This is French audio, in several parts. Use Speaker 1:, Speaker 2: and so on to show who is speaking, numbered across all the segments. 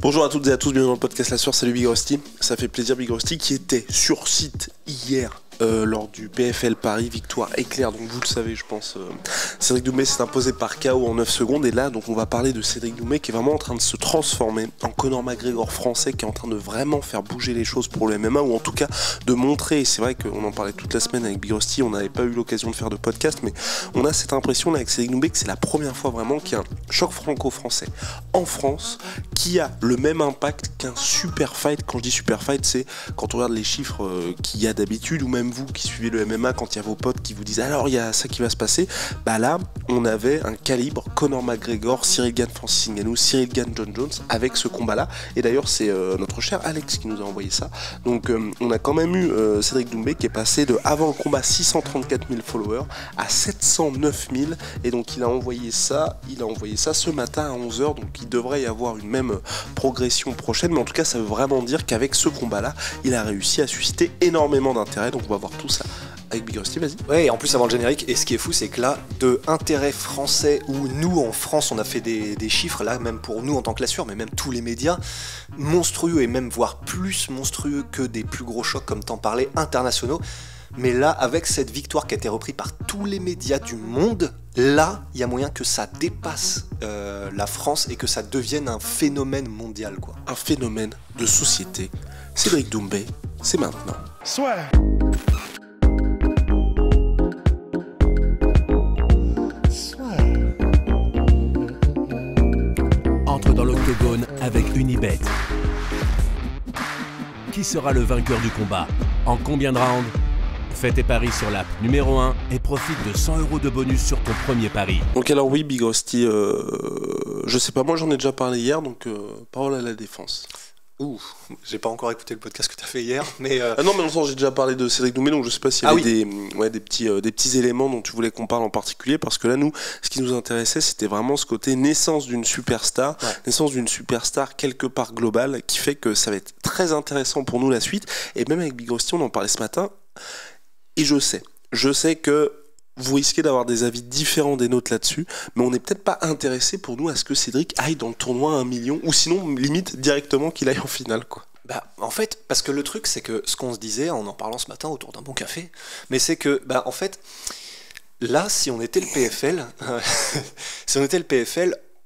Speaker 1: Bonjour à toutes et à tous, bienvenue dans le podcast La Sueur, salut Big Rusty. Ça fait plaisir Big Rusty qui était sur site hier lors du PFL Paris, victoire éclair, donc vous le savez je pense. Cédric Doumbé s'est imposé par KO en 9 secondes et là donc on va parler de Cédric Doumbé qui est vraiment en train de se transformer en Conor McGregor français, qui est en train de vraiment faire bouger les choses pour le MMA, ou en tout cas de montrer, et c'est vrai qu'on en parlait toute la semaine avec Big Rusty, on n'avait pas eu l'occasion de faire de podcast, mais on a cette impression là avec Cédric Doumbé que c'est la première fois vraiment qu'il y a un choc franco-français en France qui a le même impact qu'un super fight. Quand je dis super fight, c'est quand on regarde les chiffres qu'il y a d'habitude, ou même vous qui suivez le MMA, quand il y a vos potes qui vous disent alors il y a ça qui va se passer, bah là on avait un calibre Conor McGregor, Cyril Gane, Francis Ngannou, Cyril Gane, John Jones avec ce combat là, et d'ailleurs c'est notre cher Alex qui nous a envoyé ça, donc on a quand même eu Cédric Doumbé qui est passé de avant le combat 634 000 followers à 709 000, et donc il a envoyé ça ce matin à 11h, donc il devrait y avoir une même progression prochaine, mais en tout cas ça veut vraiment dire qu'avec ce combat là il a réussi à susciter énormément d'intérêt, donc on va voir tout ça avec Big Rusty, vas-y.
Speaker 2: Ouais, et en plus avant le générique, et ce qui est fou c'est que là, de intérêt français, où nous en France on a fait des chiffres, là même pour nous en tant que La Sueur, mais même tous les médias, monstrueux, et même voire plus monstrueux que des plus gros chocs comme t'en parlais, internationaux. Mais là, avec cette victoire qui a été reprise par tous les médias du monde, là, il y a moyen que ça dépasse la France et que ça devienne un phénomène mondial, quoi.
Speaker 1: Un phénomène de société. Cédric Doumbé, c'est maintenant.
Speaker 3: Soit.
Speaker 4: Entre dans l'octogone avec Unibet. Qui sera le vainqueur du combat? En combien de rounds? Fais tes paris sur l'app numéro 1 et profite de 100 € de bonus sur ton premier pari.
Speaker 1: Donc alors oui, Big Rusty, je sais pas, moi j'en ai déjà parlé hier, donc parole à la défense.
Speaker 2: Ouh, j'ai pas encore écouté le podcast que t'as fait hier, mais...
Speaker 1: Ah non, mais en sens, j'ai déjà parlé de Cédric Doumbé, donc je sais pas s'il y avait des petits éléments dont tu voulais qu'on parle en particulier, parce que là, nous, ce qui nous intéressait, c'était vraiment ce côté naissance d'une superstar, quelque part globale, qui fait que ça va être très intéressant pour nous la suite, et même avec Big Rusty, on en parlait ce matin, et je sais que vous risquez d'avoir des avis différents des nôtres là-dessus, mais on n'est peut-être pas intéressé pour nous à ce que Cédric aille dans le tournoi à 1 million, ou sinon limite directement qu'il aille en finale, quoi.
Speaker 2: Bah, en fait, parce que le truc, c'est que ce qu'on se disait en parlant ce matin autour d'un bon café, mais c'est que, bah, en fait, là, si on était le PFL,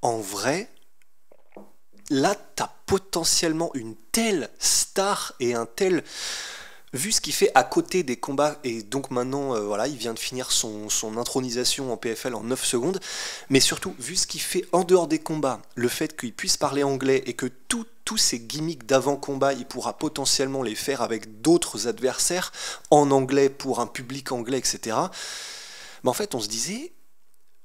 Speaker 2: en vrai, là, t'as potentiellement une telle star et un tel... Vu ce qu'il fait à côté des combats, et donc maintenant, voilà, il vient de finir son intronisation en PFL en 9 secondes, mais surtout, vu ce qu'il fait en dehors des combats, le fait qu'il puisse parler anglais et que tous ces gimmicks d'avant-combat, il pourra potentiellement les faire avec d'autres adversaires en anglais pour un public anglais, etc. Mais en fait, on se disait...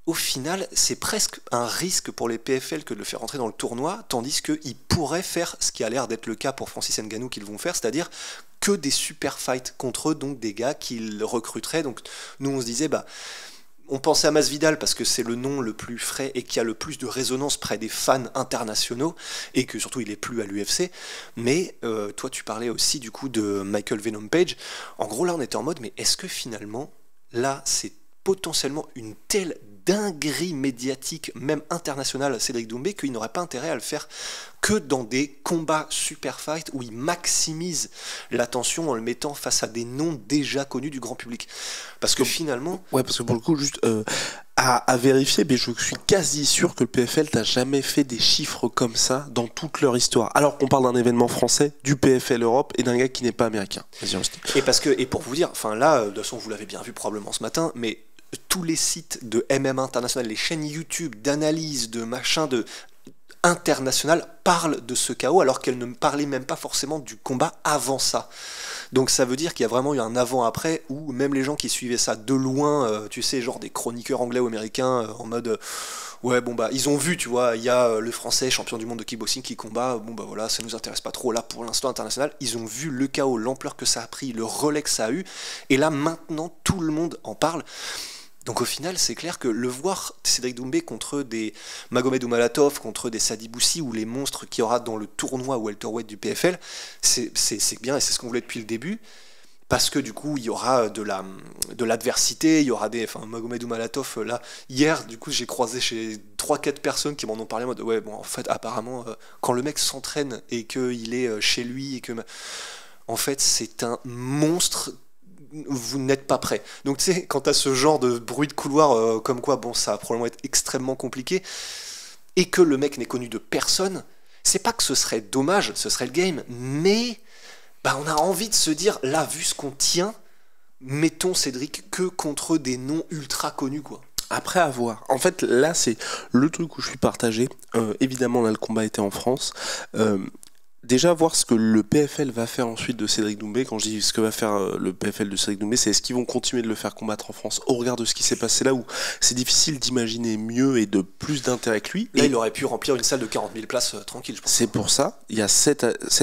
Speaker 2: Au final, c'est presque un risque pour les PFL que de le faire rentrer dans le tournoi, tandis qu'ils pourraient faire ce qui a l'air d'être le cas pour Francis Ngannou qu'ils vont faire, c'est-à-dire que des super fights contre eux, donc des gars qu'ils recruteraient. Donc nous, on se disait, bah, on pensait à Masvidal parce que c'est le nom le plus frais et qui a le plus de résonance près des fans internationaux, et que surtout il est plus à l'UFC. Mais toi, tu parlais aussi du coup de Michael Venom Page. En gros, là, on était en mode, mais est-ce que finalement, là, c'est potentiellement une telle dinguerie médiatique, même internationale, Cédric Doumbé, qu'il n'aurait pas intérêt à le faire que dans des combats super fight où il maximise l'attention en le mettant face à des noms déjà connus du grand public. Parce que finalement...
Speaker 1: Ouais, parce que pour le coup, juste à vérifier, mais je suis quasi sûr que le PFL n'a jamais fait des chiffres comme ça dans toute leur histoire. Alors qu'on parle d'un événement français, du PFL Europe, et d'un gars qui n'est pas américain.
Speaker 2: Et pour vous dire, enfin là, de toute façon, vous l'avez bien vu probablement ce matin, mais tous les sites de MMA international, les chaînes YouTube d'analyse, de machin, de international parlent de ce chaos, alors qu'elles ne parlaient même pas forcément du combat avant ça. Donc ça veut dire qu'il y a vraiment eu un avant-après, où même les gens qui suivaient ça de loin, tu sais, genre des chroniqueurs anglais ou américains, en mode... ouais, bon bah, ils ont vu, tu vois, il y a le français champion du monde de kickboxing qui combat, bon bah voilà, ça nous intéresse pas trop là pour l'instant international. Ils ont vu le chaos, l'ampleur que ça a pris, le relais que ça a eu, et là maintenant tout le monde en parle. Donc au final, c'est clair que le voir Cédric Doumbé contre des Magomed Oumalatov, contre des Sadi Boussi, ou les monstres qu'il y aura dans le tournoi welterweight du PFL, c'est bien, et c'est ce qu'on voulait depuis le début. parce que du coup il y aura de l'adversité, il y aura enfin Magomedou Malatov là hier du coup j'ai croisé chez 3-4 personnes qui m'en ont parlé en mode ouais bon en fait apparemment quand le mec s'entraîne et qu'il est chez lui et que en fait c'est un monstre, vous n'êtes pas prêt. Donc tu sais quand t'as ce genre de bruit de couloir comme quoi bon ça va probablement être extrêmement compliqué et que le mec n'est connu de personne, c'est pas que ce serait dommage, ce serait le game, mais bah on a envie de se dire, là, vu ce qu'on tient, mettons Cédric que contre des noms ultra connus, quoi.
Speaker 1: Après à voir. En fait, là, c'est le truc où je suis partagé. Évidemment, là, le combat était en France. Déjà, voir ce que le PFL va faire ensuite de Cédric Doumbé. Quand je dis ce que va faire le PFL de Cédric Doumbé, c'est est-ce qu'ils vont continuer de le faire combattre en France au regard de ce qui s'est passé là où c'est difficile d'imaginer mieux et de plus d'intérêt que lui.
Speaker 2: Là,
Speaker 1: et
Speaker 2: il aurait pu remplir une salle de 40 000 places tranquille, je pense.
Speaker 1: c'est pour ça, il y a cet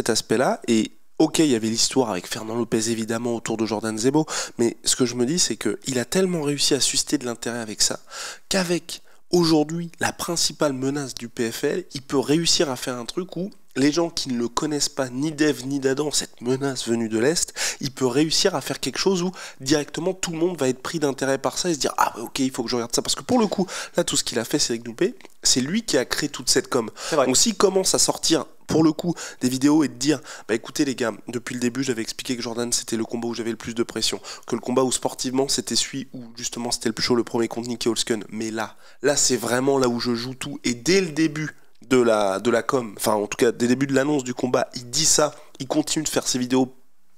Speaker 1: aspect-là. Et ok, il y avait l'histoire avec Fernand Lopez évidemment autour de Jordan Zebo, mais ce que je me dis, c'est qu'il a tellement réussi à susciter de l'intérêt avec ça, qu'avec aujourd'hui la principale menace du PFL, il peut réussir à faire un truc où les gens qui ne le connaissent pas, ni d'Eve ni d'Adam, cette menace venue de l'Est, il peut réussir à faire quelque chose où directement tout le monde va être pris d'intérêt par ça et se dire ah ouais, ok, il faut que je regarde ça. Parce que pour le coup, là tout ce qu'il a fait, Cédric Doumbé, c'est lui qui a créé toute cette com. Donc s'il commence à sortir pour le coup des vidéos et de dire bah écoutez les gars, depuis le début j'avais expliqué que Jordan c'était le combat où j'avais le plus de pression, que le combat où sportivement c'était celui où justement c'était le plus chaud, le premier contre Nicky Holzken, mais là c'est vraiment là où je joue tout, et dès le début de la com, enfin en tout cas dès le début de l'annonce du combat, il dit ça, il continue de faire ses vidéos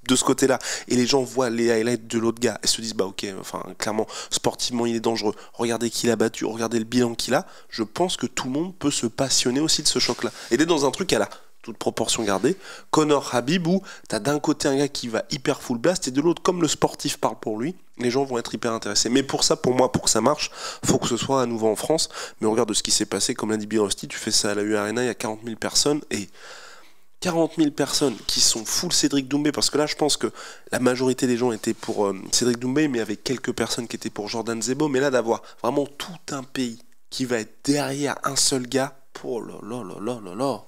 Speaker 1: de ce côté-là, et les gens voient les highlights de l'autre gars et se disent bah ok, enfin clairement sportivement il est dangereux, regardez qui l'a battu, regardez le bilan qu'il a. Je pense que tout le monde peut se passionner aussi de ce choc-là et d'être dans un truc à la toute proportion gardée, Conor Habib, où t'as d'un côté un gars qui va hyper full blast et de l'autre, comme le sportif parle pour lui, les gens vont être hyper intéressés. Mais pour ça, pour moi, pour que ça marche, faut que ce soit à nouveau en France. Mais au regard de ce qui s'est passé, comme l'a dit Big Rusty, tu fais ça à la U Arena, il y a 40 000 personnes et 40 000 personnes qui sont full Cédric Doumbé, parce que là je pense que la majorité des gens étaient pour Cédric Doumbé, mais avec quelques personnes qui étaient pour Jordan Zebo, mais là d'avoir vraiment tout un pays qui va être derrière un seul gars, oh là là là là là là.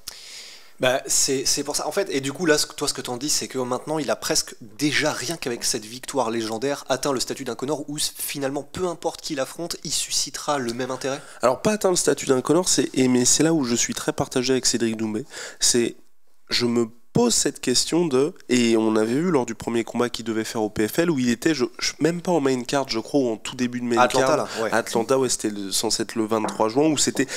Speaker 2: Bah, c'est pour ça en fait, et du coup là toi ce que t'en dis c'est que maintenant il a presque déjà rien qu'avec cette victoire légendaire atteint le statut d'un Conor où finalement peu importe qui l'affronte il suscitera le même intérêt.
Speaker 1: Alors pas atteindre le statut d'un Conor, mais c'est là où je suis très partagé avec Cédric Doumbé, je me pose cette question et on avait vu lors du premier combat qu'il devait faire au PFL où il était même pas en main card je crois, ou en tout début de main
Speaker 2: Atlanta,
Speaker 1: card
Speaker 2: là, ouais.
Speaker 1: à Atlanta, ouais, c'était censé être le 23 juin où c'était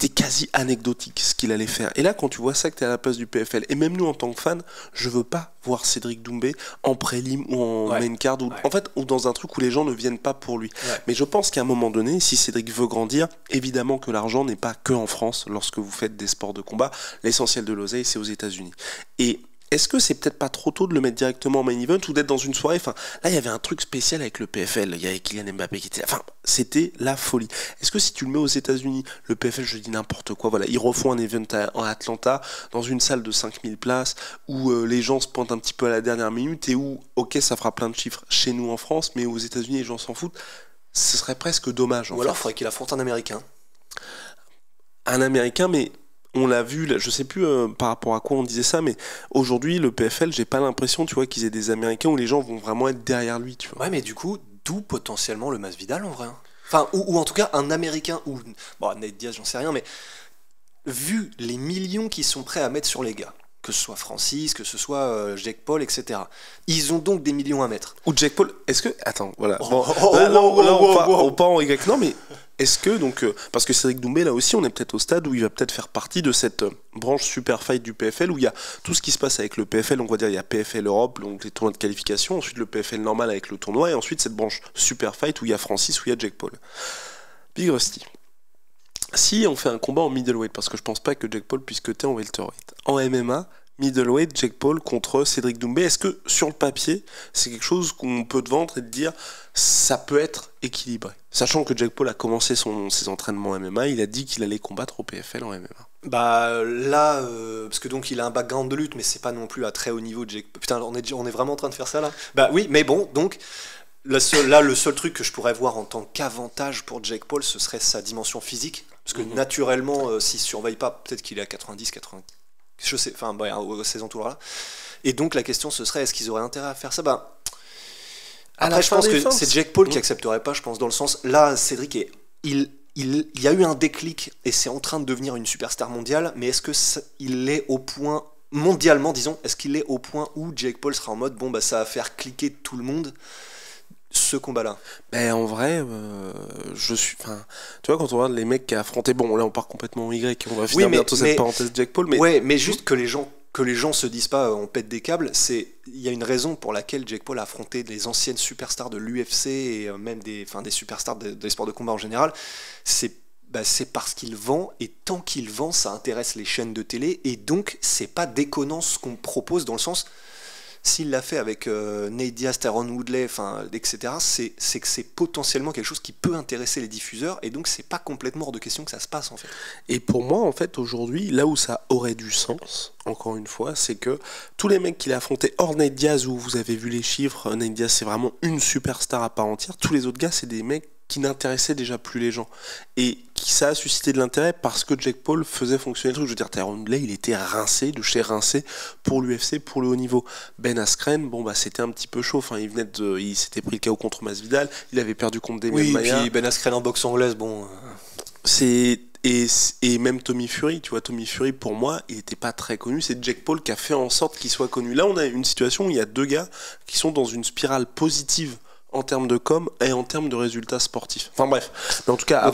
Speaker 1: quasi anecdotique ce qu'il allait faire, et là quand tu vois ça que t'es à la place du PFL, et même nous en tant que fans, je veux pas voir Cédric Doumbé en prélim ou en main card en fait, ou dans un truc où les gens ne viennent pas pour lui. Mais je pense qu'à un moment donné, si Cédric veut grandir, évidemment que l'argent n'est pas que en France lorsque vous faites des sports de combat, l'essentiel de l'oseille c'est aux États-Unis. Et est-ce que c'est peut-être pas trop tôt de le mettre directement en main event ou d'être dans une soirée, enfin là il y avait un truc spécial avec le PFL, il y avait Kylian Mbappé qui était là, enfin c'était la folie. Est-ce que si tu le mets aux États-Unis, le PFL, je dis n'importe quoi, voilà, ils refont un event en Atlanta dans une salle de 5000 places où les gens se pointent un petit peu à la dernière minute et où ok ça fera plein de chiffres chez nous en France, mais aux États-Unis les gens s'en foutent, ce serait presque dommage.
Speaker 2: Ou alors il faudrait qu'il affronte un Américain.
Speaker 1: Un Américain, mais on l'a vu, je sais plus par rapport à quoi on disait ça, mais aujourd'hui le PFL, j'ai pas l'impression, tu vois, qu'ils aient des Américains où les gens vont vraiment être derrière lui, tu vois.
Speaker 2: Ouais, mais du coup, d'où potentiellement le Masvidal en vrai. Enfin, ou en tout cas un Américain, ou bon, Nate Diaz, j'en sais rien, mais vu les millions qu'ils sont prêts à mettre sur les gars, que ce soit Francis, que ce soit Jake Paul, etc. Ils ont donc des millions à mettre.
Speaker 1: Ou Jake Paul, est-ce que... Attends, voilà. On part en Y. Non, mais est-ce que, donc... parce que Cédric Doumbé, là aussi, on est peut-être au stade où il va peut-être faire partie de cette branche super fight du PFL, où il y a tout ce qui se passe avec le PFL, on va dire, il y a PFL Europe, donc les tournois de qualification, ensuite le PFL normal avec le tournoi, et ensuite cette branche super fight où il y a Francis, où il y a Jake Paul. Big Rusty. Si on fait un combat en middleweight, parce que je pense pas que Jake Paul puisse cutter en welterweight. En MMA, middleweight, Jake Paul contre Cédric Doumbé, est-ce que sur le papier, c'est quelque chose qu'on peut te vendre et te dire ça peut être équilibré? Sachant que Jake Paul a commencé ses entraînements en MMA, il a dit qu'il allait combattre au PFL en MMA.
Speaker 2: Bah là, parce que donc il a un background de lutte, mais c'est pas non plus à très haut niveau. Putain, on est vraiment en train de faire ça là. Bah oui, mais bon, donc le seul truc que je pourrais voir en tant qu'avantage pour Jake Paul, ce serait sa dimension physique. Parce que naturellement, s'il ne surveille pas, peut-être qu'il est à 90, 80, je sais, enfin, ces entours-là. Et donc la question, ce serait, est-ce qu'ils auraient intérêt à faire ça? Bah, Après, je pense que c'est Jake Paul qui accepterait pas, je pense, dans le sens, là, Cédric il y a eu un déclic et c'est en train de devenir une superstar mondiale, mais est-ce que il est au point, mondialement disons, est-ce qu'il est au point où Jake Paul sera en mode, bon bah ça va faire cliquer tout le monde, ce combat-là?
Speaker 1: Ben en vrai, enfin, tu vois, quand on regarde les mecs qui a affronté, bon là on part complètement en Y, on va finir bientôt cette parenthèse Jake Paul, mais
Speaker 2: ouais, mais juste que les gens se disent pas on pète des câbles, il y a une raison pour laquelle Jake Paul a affronté les anciennes superstars de l'UFC et même des superstars des sports de combat en général, c'est parce qu'il vend, et tant qu'il vend, ça intéresse les chaînes de télé, et donc c'est pas déconnant ce qu'on propose, dans le sens, s'il l'a fait avec Nate Diaz, Tyron Woodley, etc., c'est que c'est potentiellement quelque chose qui peut intéresser les diffuseurs, et donc c'est pas complètement hors de question que ça se passe en fait.
Speaker 1: Et pour moi, en fait, aujourd'hui, là où ça aurait du sens, encore une fois, c'est que tous les mecs qu'il a affrontés hors Nate Diaz, où vous avez vu les chiffres, Nate Diaz c'est vraiment une superstar à part entière, tous les autres gars c'est des mecs qui n'intéressait déjà plus les gens, et qui ça a suscité de l'intérêt parce que Jake Paul faisait fonctionner le truc. Je veux dire, Tyron Woodley, il était rincé de chez rincé pour l'UFC, pour le haut niveau. Ben Askren, bon bah c'était un petit peu chaud, enfin il s'était pris le KO contre Masvidal, il avait perdu contre Demian Maia.
Speaker 2: Oui, puis Ben Askren en boxe anglaise, bon.
Speaker 1: Et même Tommy Fury, tu vois, Tommy Fury pour moi, il n'était pas très connu, c'est Jake Paul qui a fait en sorte qu'il soit connu. Là on a une situation où il y a deux gars qui sont dans une spirale positive en termes de com et en termes de résultats sportifs. Enfin bref, mais en tout cas,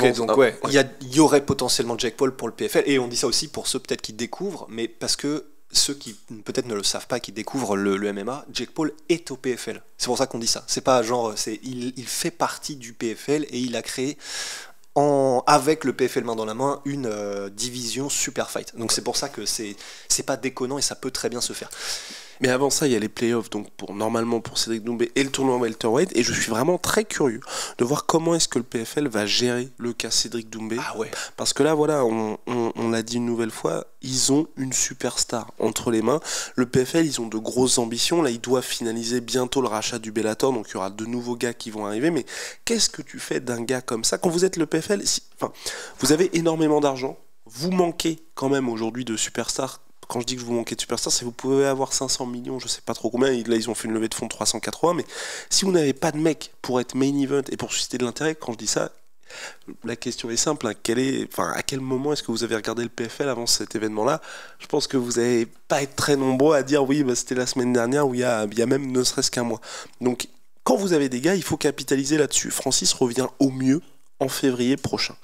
Speaker 2: il y aurait potentiellement Jake Paul pour le PFL, et on dit ça aussi pour ceux peut-être qui découvrent, mais parce que ceux qui peut-être ne le savent pas, qui découvrent le MMA, Jake Paul est au PFL. C'est pour ça qu'on dit ça. C'est pas genre, il fait partie du PFL et il a créé avec le PFL main dans la main une division super fight. Donc c'est pour ça que c'est pas déconnant et ça peut très bien se faire.
Speaker 1: Mais avant ça, il y a les playoffs donc normalement pour Cédric Doumbé et le tournoi welterweight, et je suis vraiment très curieux de voir comment est-ce que le PFL va gérer le cas Cédric Doumbé.
Speaker 2: Ah ouais.
Speaker 1: Parce que là, voilà, on l'a dit une nouvelle fois, ils ont une superstar entre les mains. Le PFL, ils ont de grosses ambitions. Là, ils doivent finaliser bientôt le rachat du Bellator, donc il y aura de nouveaux gars qui vont arriver. Mais qu'est-ce que tu fais d'un gars comme ça quand vous êtes le PFL? Vous avez énormément d'argent, vous manquez quand même aujourd'hui de superstars. Quand je dis que vous manquez de superstars, c'est que vous pouvez avoir 500 millions, je sais pas trop combien, là ils ont fait une levée de fonds de 380, mais si vous n'avez pas de mec pour être main event et pour susciter de l'intérêt, quand je dis ça, la question est simple, à quel moment est-ce que vous avez regardé le PFL avant cet événement-là? Je pense que vous n'allez pas être très nombreux à dire oui, c'était la semaine dernière, où il y a même ne serait-ce qu'un mois. Donc quand vous avez des gars, il faut capitaliser là-dessus. Francis revient au mieux en février prochain.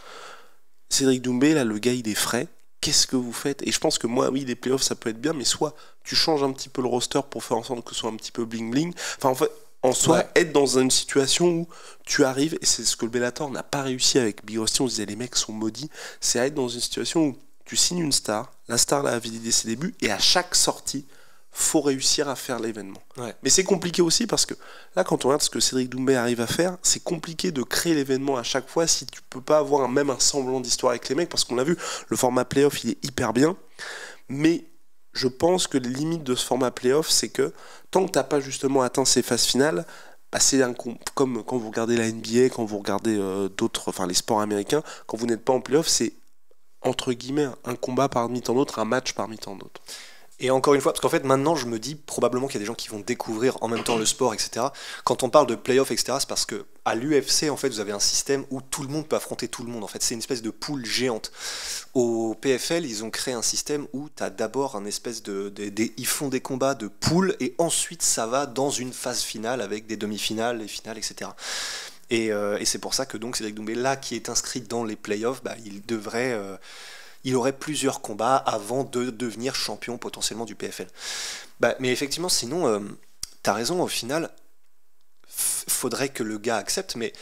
Speaker 1: Cédric Doumbé, là le gars il est frais. Qu'est-ce que vous faites? Et je pense que moi, oui, les playoffs, ça peut être bien, mais soit tu changes un petit peu le roster pour faire en sorte que ce soit un petit peu bling-bling. Enfin, en fait, en soi, être dans une situation où tu arrives, et c'est ce que le Bellator n'a pas réussi avec Big Rusty, on se disait les mecs sont maudits, c'est être dans une situation où tu signes une star, la star là a validé ses débuts, et à chaque sortie, faut réussir à faire l'événement.
Speaker 2: Ouais.
Speaker 1: Mais c'est compliqué aussi parce que là, quand on regarde ce que Cédric Doumbé arrive à faire, c'est compliqué de créer l'événement à chaque fois si tu peux pas avoir même un semblant d'histoire avec les mecs, parce qu'on l'a vu, le format playoff il est hyper bien, mais je pense que les limites de ce format playoff, c'est que tant que t'as pas justement atteint ces phases finales, c'est comme quand vous regardez la NBA, quand vous regardez les sports américains, quand vous n'êtes pas en playoff, c'est entre guillemets un combat parmi tant d'autres, un match parmi tant d'autres.
Speaker 2: Et encore une fois, parce qu'en fait maintenant je me dis probablement qu'il y a des gens qui vont découvrir en même temps le sport, etc. Quand on parle de playoff, etc., c'est parce que à l'UFC en fait vous avez un système où tout le monde peut affronter tout le monde. En fait c'est une espèce de poule géante. Au PFL ils ont créé un système où tu as d'abord un espèce ils font des combats de poule et ensuite ça va dans une phase finale avec des demi-finales, les finales, etc. Et c'est pour ça que donc Cédric Doumbé là qui est inscrit dans les playoffs, il aurait plusieurs combats avant de devenir champion potentiellement du PFL. Mais effectivement, sinon, t'as raison, au final, faudrait que le gars accepte, mais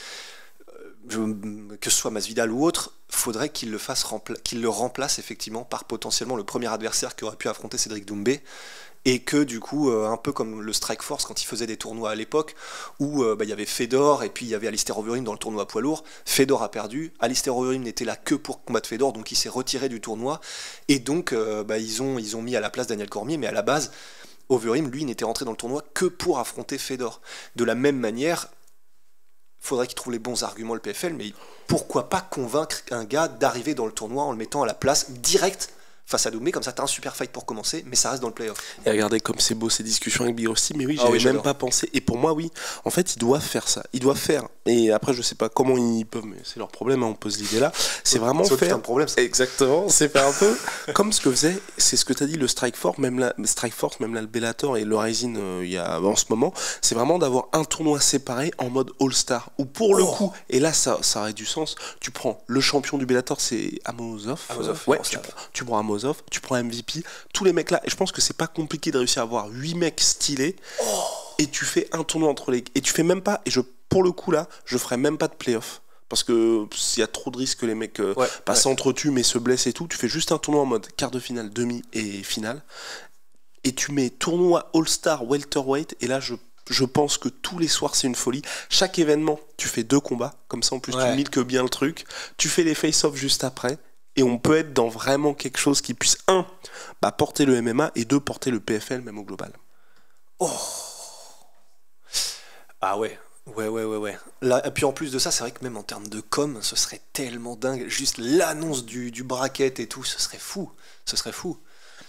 Speaker 2: que ce soit Masvidal ou autre, faudrait qu'il le remplace effectivement par potentiellement le premier adversaire qui aurait pu affronter Cédric Doumbé, et que du coup, un peu comme le Strike Force quand il faisait des tournois à l'époque, où il y avait Fedor et puis il y avait Alistair Overeem dans le tournoi poids lourd. Fedor a perdu, Alistair Overeem n'était là que pour combattre Fedor, donc il s'est retiré du tournoi, et donc ils ont mis à la place Daniel Cormier, mais à la base, Overeem, lui, n'était rentré dans le tournoi que pour affronter Fedor. De la même manière, faudrait qu'il trouve les bons arguments, le PFL, mais pourquoi pas convaincre un gars d'arriver dans le tournoi en le mettant à la place directe face à Doumé, comme ça t'as un super fight pour commencer, mais ça reste dans le playoff.
Speaker 1: Et regardez comme c'est beau ces discussions avec Big Rusty, mais oui,
Speaker 2: Ah oui,
Speaker 1: j'avais même
Speaker 2: j'adore.
Speaker 1: pas pensé. Et pour moi, oui, en fait, ils doivent faire ça. Ils doivent faire. Et après, je sais pas comment ils peuvent, mais c'est leur problème, hein, on pose l'idée là. C'est vraiment
Speaker 2: C'est
Speaker 1: faire.
Speaker 2: un problème, ça.
Speaker 1: Exactement, c'est faire un peu comme ce que faisait, c'est ce que t'as dit, le Strikeforce, même là, le Bellator et le Rising il y a en ce moment, c'est vraiment d'avoir un tournoi séparé en mode All-Star. Ou pour le coup, et là ça aurait du sens, tu prends le champion du Bellator, c'est Amosov. Ouais, tu prends Amosov, tu prends MVP, tous les mecs là, et je pense que c'est pas compliqué de réussir à avoir 8 mecs stylés, et tu fais un tournoi entre les. Et tu fais même pas, pour le coup là, je ferais même pas de playoff. Parce que s'il y a trop de risques que les mecs s'entretuent mais se blessent et tout, tu fais juste un tournoi en mode quart de finale, demi et finale. Et tu mets tournoi All-Star Welterweight, et là je pense que tous les soirs c'est une folie. Chaque événement, tu fais 2 combats, comme ça en plus tu milques bien le truc. Tu fais les face-off juste après, et on peut être dans vraiment quelque chose qui puisse, porter le MMA, et 2, porter le PFL même au global.
Speaker 2: Ah ouais. Ouais. Là, et puis en plus de ça, c'est vrai que même en termes de com, ce serait tellement dingue. Juste l'annonce du bracket et tout, ce serait fou.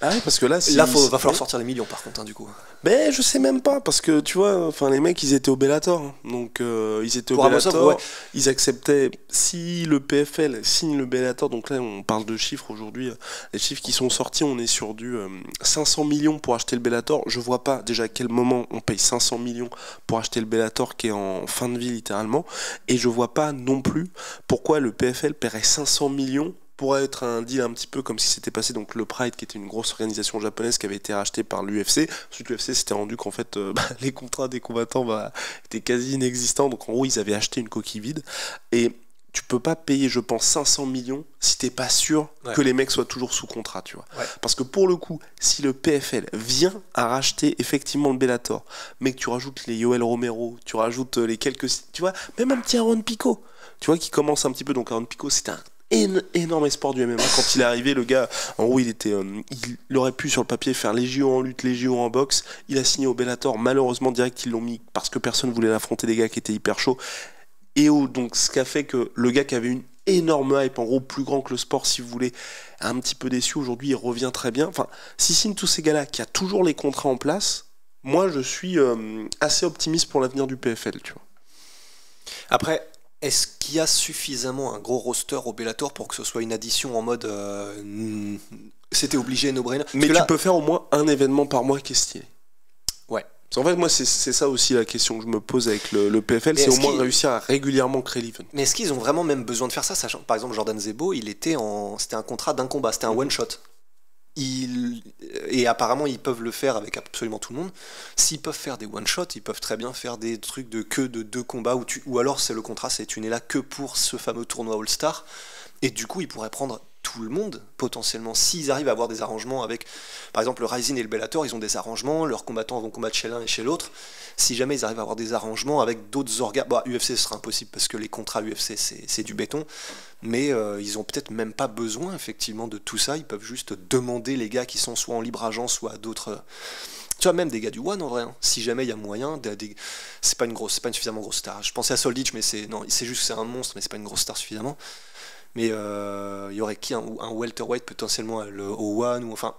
Speaker 1: Ah oui, parce que là,
Speaker 2: Là, va falloir sortir les millions par contre, hein, du coup.
Speaker 1: Mais je sais même pas, parce que tu vois, enfin les mecs ils étaient au Bellator, hein. Donc ils étaient au
Speaker 2: Pour
Speaker 1: Bellator,
Speaker 2: Amosov,
Speaker 1: ils acceptaient, si le PFL signe le Bellator, donc là on parle de chiffres aujourd'hui, les chiffres qui sont sortis, on est sur du 500 millions pour acheter le Bellator. Je vois pas déjà à quel moment on paye 500 millions pour acheter le Bellator qui est en fin de vie littéralement, et je vois pas non plus pourquoi le PFL paierait 500 millions pourrait être un deal un petit peu comme si c'était passé, donc le Pride qui était une grosse organisation japonaise qui avait été rachetée par l'UFC. Ensuite l'UFC s'était rendu qu'en fait les contrats des combattants étaient quasi inexistants, donc en gros ils avaient acheté une coquille vide, et tu peux pas payer, je pense, 500 millions si t'es pas sûr que les mecs soient toujours sous contrat, tu vois. Parce que pour le coup, si le PFL vient à racheter effectivement le Bellator, mais que tu rajoutes les Yoel Romero, tu rajoutes les quelques, tu vois, même un petit Aaron Pico, tu vois, qui commence un petit peu, donc Aaron Pico c'était un énorme espoir du MMA. Quand il est arrivé, le gars, en gros, il aurait pu sur le papier faire les JO en lutte, les JO en boxe. Il a signé au Bellator. Malheureusement, direct, ils l'ont mis parce que personne voulait l'affronter, des gars qui étaient hyper chauds. Et donc, ce qui a fait que le gars qui avait une énorme hype, en gros, plus grand que le sport, si vous voulez, un petit peu déçu. Aujourd'hui, il revient très bien. Enfin, s'il signe tous ces gars-là, qui a toujours les contrats en place, moi, je suis assez optimiste pour l'avenir du PFL, tu vois.
Speaker 2: Après, est-ce qu'il y a suffisamment un gros roster au Bellator pour que ce soit une addition en mode c'était obligé, no-brainer?
Speaker 1: Mais tu peux faire au moins un événement par mois qui est stylé.
Speaker 2: Ouais.
Speaker 1: En fait, moi, c'est ça aussi la question que je me pose avec le PFL, c'est au moins réussir à régulièrement créer l'event.
Speaker 2: Mais est-ce qu'ils ont vraiment même besoin de faire ça, sachant par exemple Jordan Zebo, c'était un contrat d'un combat, c'était un one-shot. Et apparemment ils peuvent le faire avec absolument tout le monde. S'ils peuvent faire des one shot, ils peuvent très bien faire des trucs de 2 combats, ou alors c'est le contrat, tu n'es là que pour ce fameux tournoi All-Star, et du coup ils pourraient prendre tout le monde potentiellement s'ils arrivent à avoir des arrangements avec, par exemple le Rising et le Bellator, ils ont des arrangements, leurs combattants vont combattre chez l'un et chez l'autre. Si jamais ils arrivent à avoir des arrangements avec d'autres organes, UFC ce sera impossible parce que les contrats UFC c'est du béton, mais ils ont peut-être même pas besoin effectivement de tout ça, ils peuvent juste demander les gars qui sont soit en libre agent, soit à d'autres, tu vois, même des gars du One en vrai, hein. Si jamais il y a moyen, c'est pas une suffisamment grosse star. Je pensais à Solditch, mais c'est juste que c'est un monstre, mais c'est pas une grosse star suffisamment. Mais il y aurait qui, un welterweight potentiellement au One, ou enfin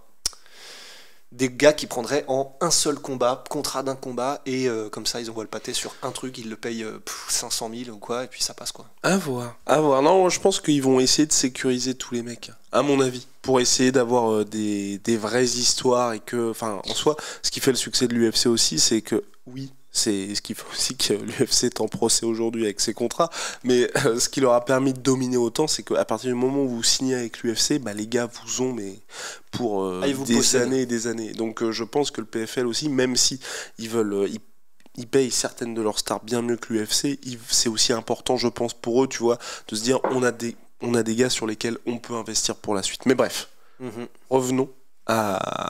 Speaker 2: des gars qui prendraient en un seul combat, contrat d'un combat, et comme ça ils envoient le pâté sur un truc, ils le payent 500 000 ou quoi, et puis ça passe quoi.
Speaker 1: À voir. Non, je pense qu'ils vont essayer de sécuriser tous les mecs, à mon avis, pour essayer d'avoir des vraies histoires, et que, enfin, en soi, ce qui fait le succès de l'UFC aussi, c'est que, oui, c'est ce qui fait aussi que l'UFC est en procès aujourd'hui avec ses contrats, mais ce qui leur a permis de dominer autant, c'est qu'à partir du moment où vous signez avec l'UFC, les gars vous ont pour des années et des années. Donc je pense que le PFL aussi, même si ils payent certaines de leurs stars bien mieux que l'UFC, c'est aussi important, je pense, pour eux, tu vois, de se dire on a des gars sur lesquels on peut investir pour la suite. Mais bref, revenons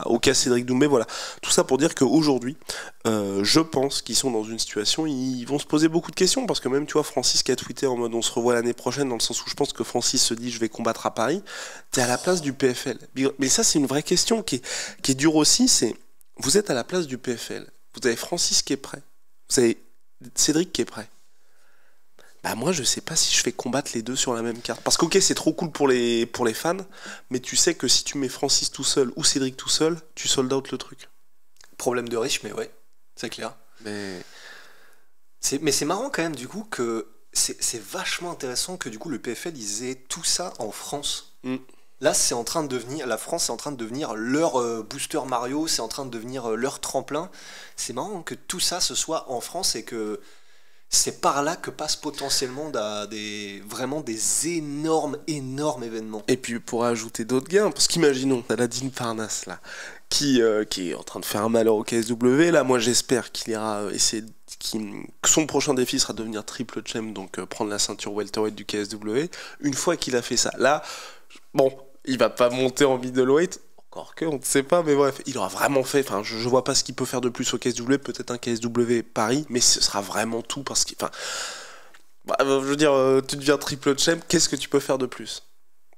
Speaker 1: au cas Cédric Doumbé. Voilà, tout ça pour dire qu'aujourd'hui je pense qu'ils sont dans une situation, ils vont se poser beaucoup de questions, parce que même tu vois Francis qui a tweeté en mode on se revoit l'année prochaine, dans le sens où je pense que Francis se dit je vais combattre à Paris. T'es à la place du PFL, mais ça c'est une vraie question qui est dure aussi, c'est vous êtes à la place du PFL, vous avez Francis qui est prêt, vous avez Cédric qui est prêt, Bah moi je sais pas si je fais combattre les deux sur la même carte. Parce que ok c'est trop cool pour les fans, mais tu sais que si tu mets Francis tout seul ou Cédric tout seul, tu sold out le truc.
Speaker 2: Problème de riche, mais ouais, c'est clair. Mais c'est marrant quand même du coup que c'est vachement intéressant que du coup le PFL ils aient tout ça en France. Là c'est en train de devenir, la France est en train de devenir leur booster Mario, c'est en train de devenir leur tremplin. C'est marrant que tout ça ce soit en France et que c'est par là que passent potentiellement vraiment des énormes événements.
Speaker 1: Et puis pour ajouter d'autres gains, parce qu'imaginons Saladin Parnasse là, qui est en train de faire un malheur au KSW, là moi j'espère qu'il ira essayer que son prochain défi sera de devenir triple champ, donc prendre la ceinture welterweight du KSW. Une fois qu'il a fait ça, là, bon, il va pas monter en middleweight, encore que, on ne sait pas, mais bref, il aura vraiment fait, enfin, je vois pas ce qu'il peut faire de plus au KSW, peut-être un KSW Paris, mais ce sera vraiment tout, parce que, enfin, je veux dire, tu deviens triple champ, qu'est-ce que tu peux faire de plus?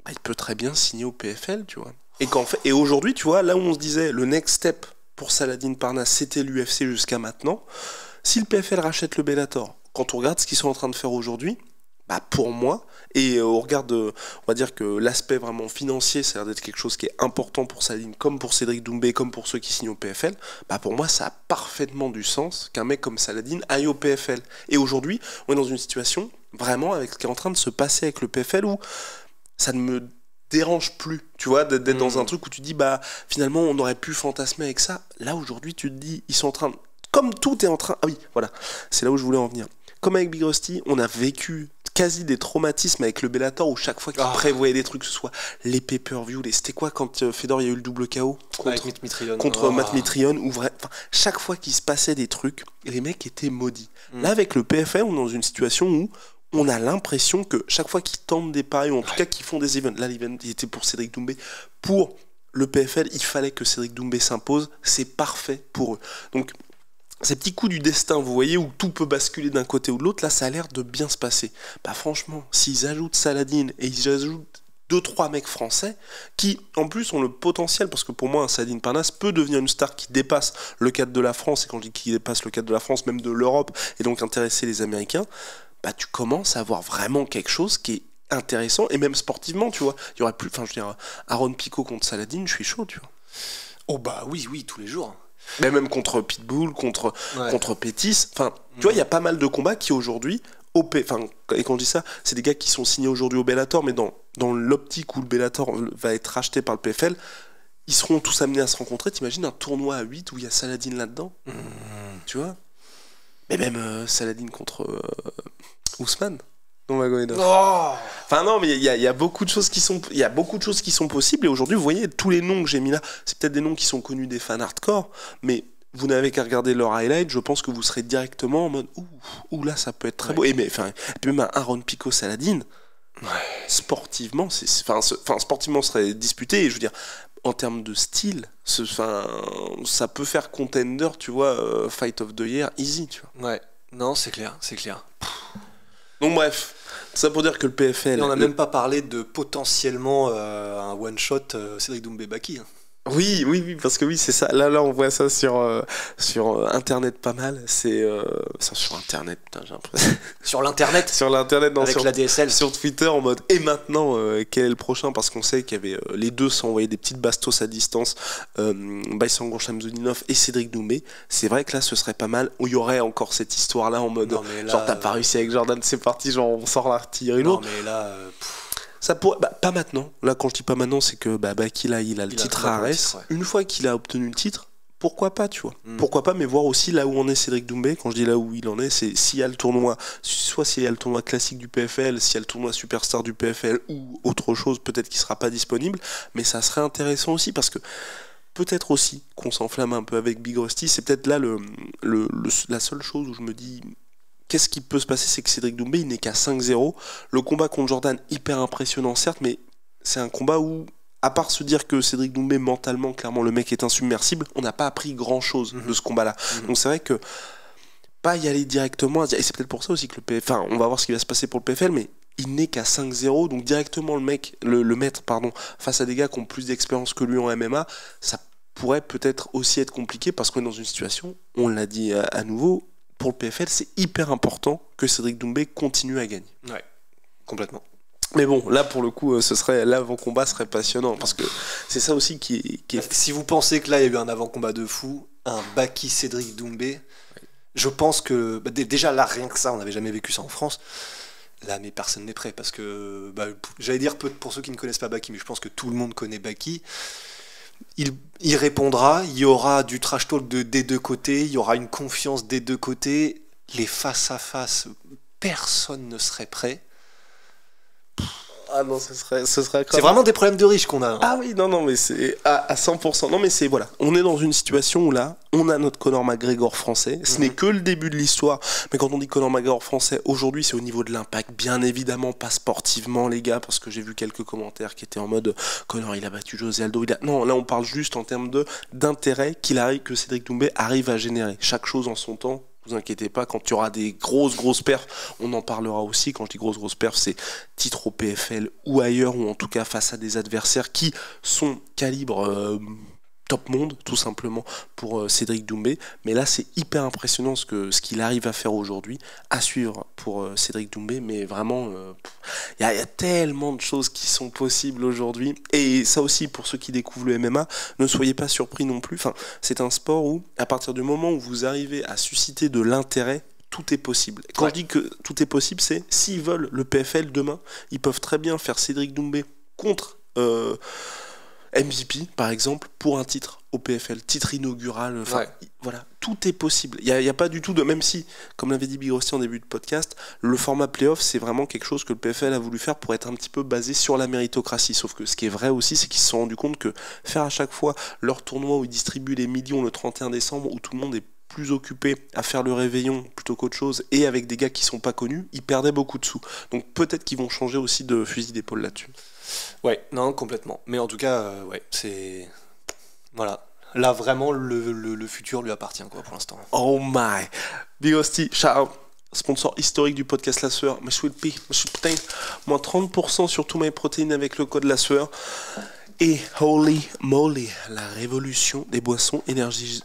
Speaker 1: Bah, il peut très bien signer au PFL, tu vois. Et aujourd'hui, tu vois, là où on se disait, le next step pour Saladin Parnasse, c'était l'UFC jusqu'à maintenant, si le PFL rachète le Bellator, quand on regarde ce qu'ils sont en train de faire aujourd'hui, bah pour moi, et on regarde, on va dire que l'aspect vraiment financier, ça a l'air d'être quelque chose qui est important pour Saladin, comme pour Cédric Doumbé, comme pour ceux qui signent au PFL, bah pour moi ça a parfaitement du sens qu'un mec comme Saladin aille au PFL. Et aujourd'hui, on est dans une situation, vraiment, avec ce qui est en train de se passer avec le PFL, où ça ne me dérange plus, tu vois, d'être dans un truc où tu dis, bah finalement on aurait pu fantasmer avec ça. Là aujourd'hui tu te dis, ils sont en train de... Comme tout est en train... Ah oui, voilà, c'est là où je voulais en venir. Comme avec Big Rusty, on a vécu quasi des traumatismes avec le Bellator où chaque fois qu'il prévoyait des trucs, que ce soit les pay-per-view, c'était quoi quand Fedor il y a eu le double KO contre Matt Mitrione, ou chaque fois qu'il se passait des trucs, les mecs étaient maudits. Là avec le PFL, on est dans une situation où on a l'impression que chaque fois qu'ils tentent des paris, ou en tout cas qu'ils font des events, là l'event il était pour Cédric Doumbé, pour le PFL, il fallait que Cédric Doumbé s'impose, c'est parfait pour eux. Donc ces petits coups du destin, vous voyez, où tout peut basculer d'un côté ou de l'autre, là ça a l'air de bien se passer. Bah franchement, s'ils ajoutent Saladin et ils ajoutent 2-3 mecs français qui en plus ont le potentiel, parce que pour moi un Saladin Parnasse peut devenir une star qui dépasse le cadre de la France, et quand je dis qu'il dépasse le cadre de la France, même de l'Europe, et donc intéresser les Américains, bah tu commences à avoir vraiment quelque chose qui est intéressant, et même sportivement, tu vois, il y aurait plus, enfin je veux dire, Aaron Pico contre Saladin, je suis chaud, tu vois.
Speaker 2: Oh bah oui, tous les jours.
Speaker 1: Mais même contre Pitbull, contre Pétis, enfin, tu vois, il y a pas mal de combats qui aujourd'hui, et quand je dis ça, c'est des gars qui sont signés aujourd'hui au Bellator, mais dans l'optique où le Bellator va être racheté par le PFL, ils seront tous amenés à se rencontrer. T'imagines un tournoi à 8 où il y a Saladin là-dedans, tu vois? Mais même Saladin contre Ousmane. Enfin non, mais il y a beaucoup de choses qui sont possibles, et aujourd'hui vous voyez tous les noms que j'ai mis là, c'est peut-être des noms qui sont connus des fans hardcore, mais vous n'avez qu'à regarder leur highlight, je pense que vous serez directement en mode ouh là ça peut être très beau. Et puis même un Aaron Pico Saladin, sportivement sportivement serait disputé, et je veux dire en termes de style, ça peut faire contender, tu vois, Fight of the Year easy, tu vois.
Speaker 2: Ouais, non c'est clair.
Speaker 1: Donc bref, ça pour dire que le PFL...
Speaker 2: Et on n'a même pas parlé de potentiellement un one-shot Cédric Doumbé-Baki. Hein.
Speaker 1: Oui, parce que oui, c'est ça. Là, on voit ça sur Internet pas mal. C'est sur Internet, putain, j'ai l'impression.
Speaker 2: Sur l'Internet
Speaker 1: Sur l'Internet, non,
Speaker 2: avec la DSL.
Speaker 1: Sur Twitter, en mode, et maintenant, quel est le prochain? Parce qu'on sait qu'il y avait les deux s'envoyaient des petites bastos à distance, Baïsangour Shamsudinov et Cédric Doumbé. C'est vrai que là, ce serait pas mal, où il y aurait encore cette histoire-là, en mode, là, genre, t'as pas réussi avec Jordan, c'est parti, genre, on sort l'artillerie lourde.
Speaker 2: Non, mais là...
Speaker 1: Ça pourrait, pas maintenant. Là, quand je dis pas maintenant, c'est que Baki, là, il a le titre à Arès. Une fois qu'il a obtenu le titre, pourquoi pas, tu vois. Pourquoi pas, mais voir aussi là où en est Cédric Doumbé. Quand je dis là où il en est, c'est s'il y a le tournoi, soit s'il y a le tournoi classique du PFL, s'il y a le tournoi superstar du PFL ou autre chose, peut-être qu'il sera pas disponible, mais ça serait intéressant aussi, parce que peut-être aussi qu'on s'enflamme un peu avec Big Rusty, c'est peut-être là la seule chose où je me dis... Qu'est-ce qui peut se passer, c'est que Cédric Doumbé, il n'est qu'à 5-0. Le combat contre Jordan, hyper impressionnant, certes, mais c'est un combat où, à part se dire que Cédric Doumbé, mentalement, clairement, le mec est insubmersible, on n'a pas appris grand-chose de ce combat-là. Donc c'est vrai que, pas y aller directement, et c'est peut-être pour ça aussi que le PFL, enfin, on va voir ce qui va se passer pour le PFL, mais il n'est qu'à 5-0, donc directement le mettre, face à des gars qui ont plus d'expérience que lui en MMA, ça pourrait peut-être aussi être compliqué, parce qu'on est dans une situation, on l'a dit à nouveau, pour le PFL, c'est hyper important que Cédric Doumbé continue à gagner.
Speaker 2: Ouais, complètement.
Speaker 1: Mais bon, là pour le coup, l'avant-combat serait passionnant parce que c'est ça aussi qui est...
Speaker 2: Si vous pensez que là il y a eu un avant-combat de fou, un Baki Cédric Doumbé, je pense que déjà là rien que ça, on n'avait jamais vécu ça en France. Là, mais personne n'est prêt parce que j'allais dire pour ceux qui ne connaissent pas Baki, mais je pense que tout le monde connaît Baki. Il répondra, il y aura du trash talk des deux côtés, il y aura une confiance des deux côtés. Les face à face, personne ne serait prêt.
Speaker 1: Ah non, ce serait
Speaker 2: C'est vraiment des problèmes de riches qu'on a. Hein.
Speaker 1: Ah oui, non, mais c'est à 100%. Non, mais c'est, voilà, on est dans une situation où là, on a notre Conor McGregor français. Ce n'est que le début de l'histoire. Mais quand on dit Conor McGregor français, aujourd'hui, c'est au niveau de l'impact. Bien évidemment, pas sportivement, les gars, parce que j'ai vu quelques commentaires qui étaient en mode Conor, il a battu José Aldo. Non, là, on parle juste en termes d'intérêt que Cédric Doumbé arrive à générer. Chaque chose en son temps. Vous inquiétez pas, quand il y aura des grosses perfs, on en parlera aussi. Quand je dis grosses perfs, c'est titre au PFL ou ailleurs, ou en tout cas face à des adversaires qui sont calibre top monde, tout simplement, pour Cédric Doumbé. Mais là, c'est hyper impressionnant ce qu'il arrive à faire aujourd'hui, à suivre pour Cédric Doumbé. Mais vraiment, il y a tellement de choses qui sont possibles aujourd'hui. Et ça aussi, pour ceux qui découvrent le MMA, ne soyez pas surpris non plus. Enfin, c'est un sport où, à partir du moment où vous arrivez à susciter de l'intérêt, tout est possible. Quand je dis que tout est possible, c'est s'ils veulent le PFL demain, ils peuvent très bien faire Cédric Doumbé contre MVP, par exemple, pour un titre au PFL, titre inaugural. Voilà, tout est possible. Il n'y a pas du tout de... Même si, comme l'avait dit Big Rusty en début de podcast, le format playoff, c'est vraiment quelque chose que le PFL a voulu faire pour être un petit peu basé sur la méritocratie. Sauf que ce qui est vrai aussi, c'est qu'ils se sont rendus compte que faire à chaque fois leur tournoi où ils distribuent les millions le 31 décembre, où tout le monde est plus occupé à faire le réveillon plutôt qu'autre chose, et avec des gars qui sont pas connus, ils perdaient beaucoup de sous. Donc peut-être qu'ils vont changer aussi de fusil d'épaule là-dessus.
Speaker 2: Ouais, non, complètement. Mais en tout cas, c'est... Voilà. Là, vraiment, le futur lui appartient, quoi, pour l'instant.
Speaker 1: Oh my! Big Rusty, shout-out, sponsor historique du podcast La Sueur, ma sweet pea, ma sweet protein, moins 30% sur tous mes protéines avec le code La Sueur. Et holy moly, la révolution des boissons énergisantes,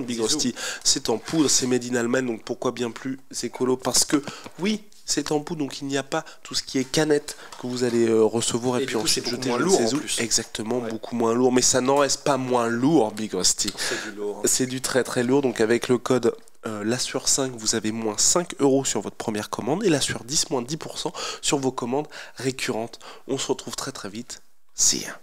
Speaker 1: Big Rusty. C'est en poudre, c'est made in Allemagne, donc pourquoi bien plus écolo? Parce que oui, c'est en poudre, donc il n'y a pas tout ce qui est canette que vous allez recevoir et puis ensuite jeter
Speaker 2: moins lourd en
Speaker 1: plus. Exactement, beaucoup moins lourd, mais ça n'en reste pas moins lourd, Big Rusty.
Speaker 2: C'est du lourd.
Speaker 1: C'est du très très lourd, donc avec le code La Sueur 5, vous avez moins 5 € sur votre première commande et La Sueur 10, moins 10% sur vos commandes récurrentes. On se retrouve très très vite. See ya.